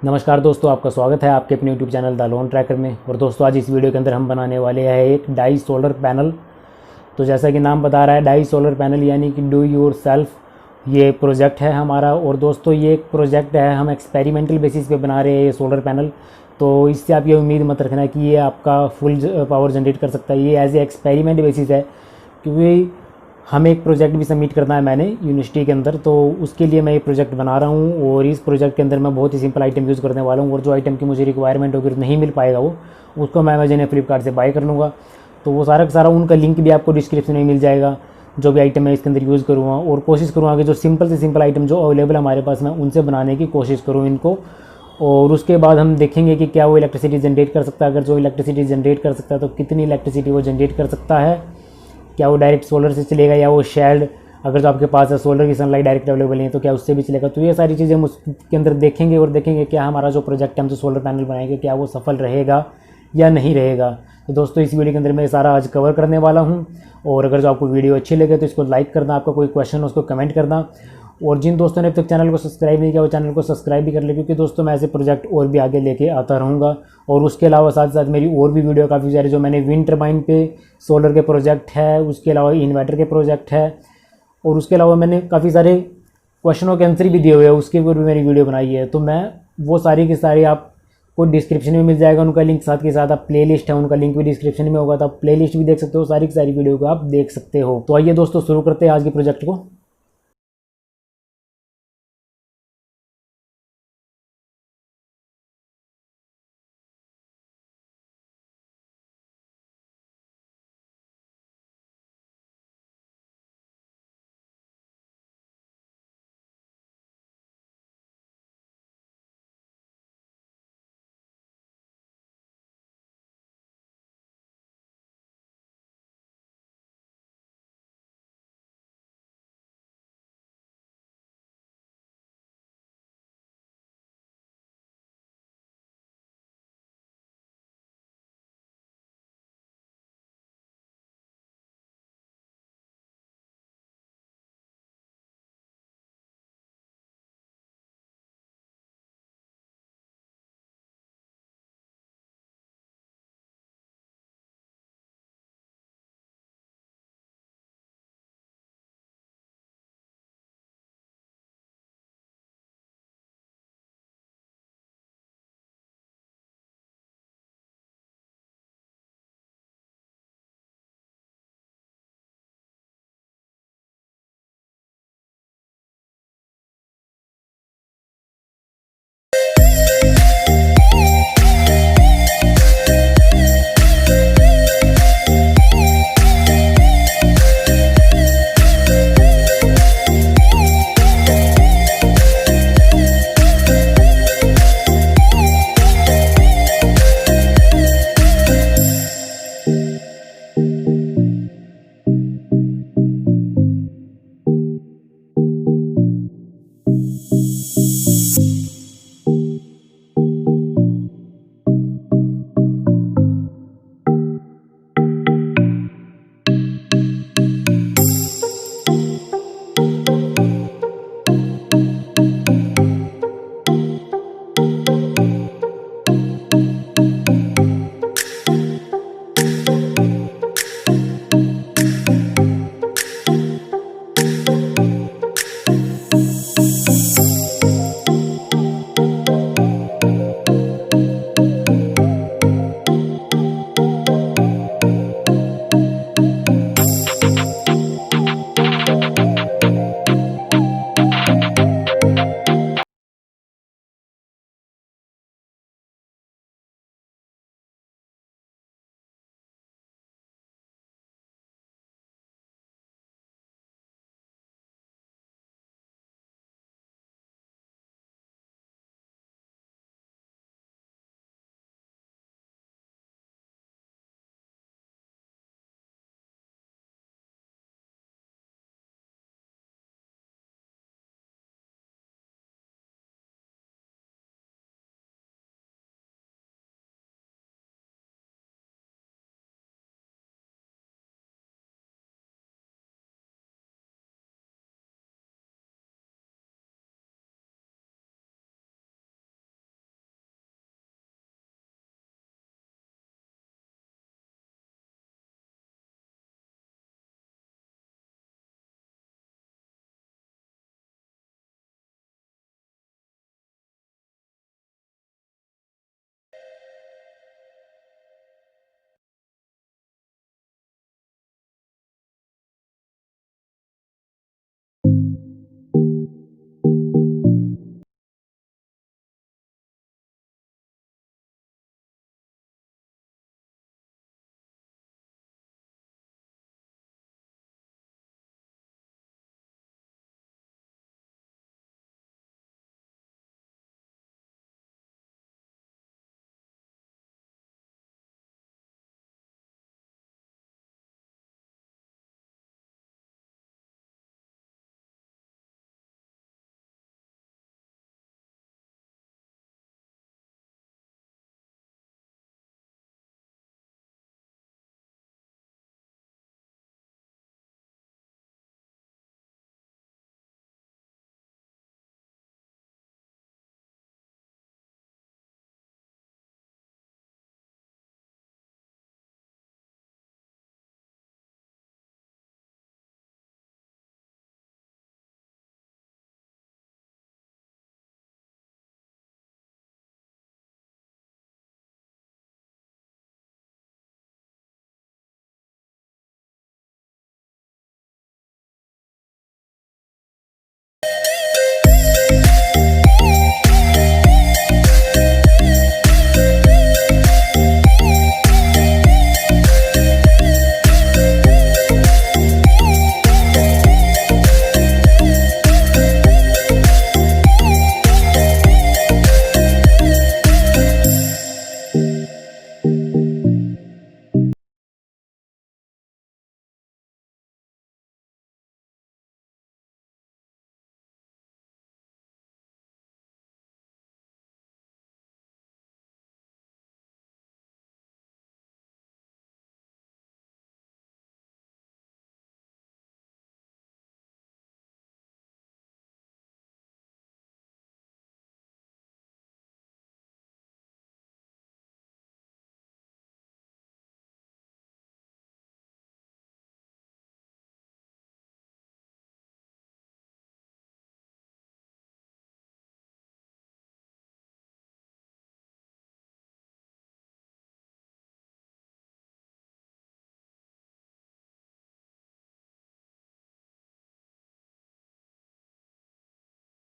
नमस्कार दोस्तों, आपका स्वागत है आपके अपने YouTube channel the loan tracker में। और दोस्तों आज इस वीडियो के अंदर हम बनाने वाले हैं एक डाई सोलर पैनल। तो जैसा कि नाम बता रहा है डाई सोलर पैनल यानी कि डू योर सेल्फ ये प्रोजेक्ट है हमारा। और दोस्तों ये एक प्रोजेक्ट है, हम एक्सपेरिमेंटल बेसिस पे बना रहे हैं ये सोलर पैनल। तो इससे आप ये उम्मीद मत रखना कि ये आपका फुल पावर जनरेट कर सकता है। ये एज ए एक्सपेरिमेंट बेसिस है, क्योंकि हमें एक प्रोजेक्ट भी सबमिट करना है मैंने यूनिवर्सिटी के अंदर, तो उसके लिए मैं ये प्रोजेक्ट बना रहा हूँ। और इस प्रोजेक्ट के अंदर मैं बहुत ही सिंपल आइटम यूज़ करने वाला हूँ, और जो आइटम की मुझे रिक्वायरमेंट होगी नहीं मिल पाएगा उसको मैं अमेजन या फ्लिपकार्ट से बाय कर लूँगा। तो वो सारा का सारा उनका लिंक भी आपको डिस्क्रिप्शन में मिल जाएगा, जो भी आइटम मैं इसके अंदर यूज़ करूँगा। और कोशिश करूँगा कि जो सिंपल से सिंपल आइटम जो अवेलेबल हमारे पास मैं उनसे बनाने की कोशिश करूँ इनको। और उसके बाद हम देखेंगे कि क्या वो इलेक्ट्रिसिटी जनरेट कर सकता है। अगर जो इलेक्ट्रिसिटी जनरेट कर सकता है तो कितनी इलेक्ट्रिसिटी वो जनरेट कर सकता है, क्या वो डायरेक्ट सोलर से चलेगा या वो शेड, अगर जो आपके पास है सोलर की सनलाइट डायरेक्ट अवेलेबल नहीं है तो क्या उससे भी चलेगा। तो ये सारी चीज़ें हम उसके अंदर देखेंगे और देखेंगे क्या हमारा जो प्रोजेक्ट है हम जो सोलर पैनल बनाएंगे क्या वो सफल रहेगा या नहीं रहेगा। तो दोस्तों इस वीडियो के अंदर मैं सारा आज कवर करने वाला हूँ। और अगर जो आपको वीडियो अच्छी लगे तो इसको लाइक करना, आपका कोई क्वेश्चन हो उसको कमेंट करना। और जिन दोस्तों ने अब तक चैनल को सब्सक्राइब नहीं किया वो चैनल को सब्सक्राइब भी कर ले, क्योंकि दोस्तों मैं ऐसे प्रोजेक्ट और भी आगे लेके आता रहूँगा। और उसके अलावा साथ साथ मेरी और भी वीडियो काफ़ी सारी जो मैंने विंड टर्बाइन पे सोलर के प्रोजेक्ट है, उसके अलावा इन्वर्टर के प्रोजेक्ट है, और उसके अलावा मैंने काफ़ी सारे क्वेश्चनों के आंसर भी दिए हुए हैं, उसके ऊपर भी मेरी वीडियो बनाई है। तो मैं वो सारी की सारी आपको डिस्क्रिप्शन में मिल जाएगा उनका लिंक, साथ के साथ आप प्ले लिस्ट है उनका लिंक भी डिस्क्रिप्शन में होगा, तो आप प्ले लिस्ट भी देख सकते हो, सारी की सारी वीडियो को आप देख सकते हो। तो आइए दोस्तों शुरू करते हैं आज के प्रोजेक्ट को।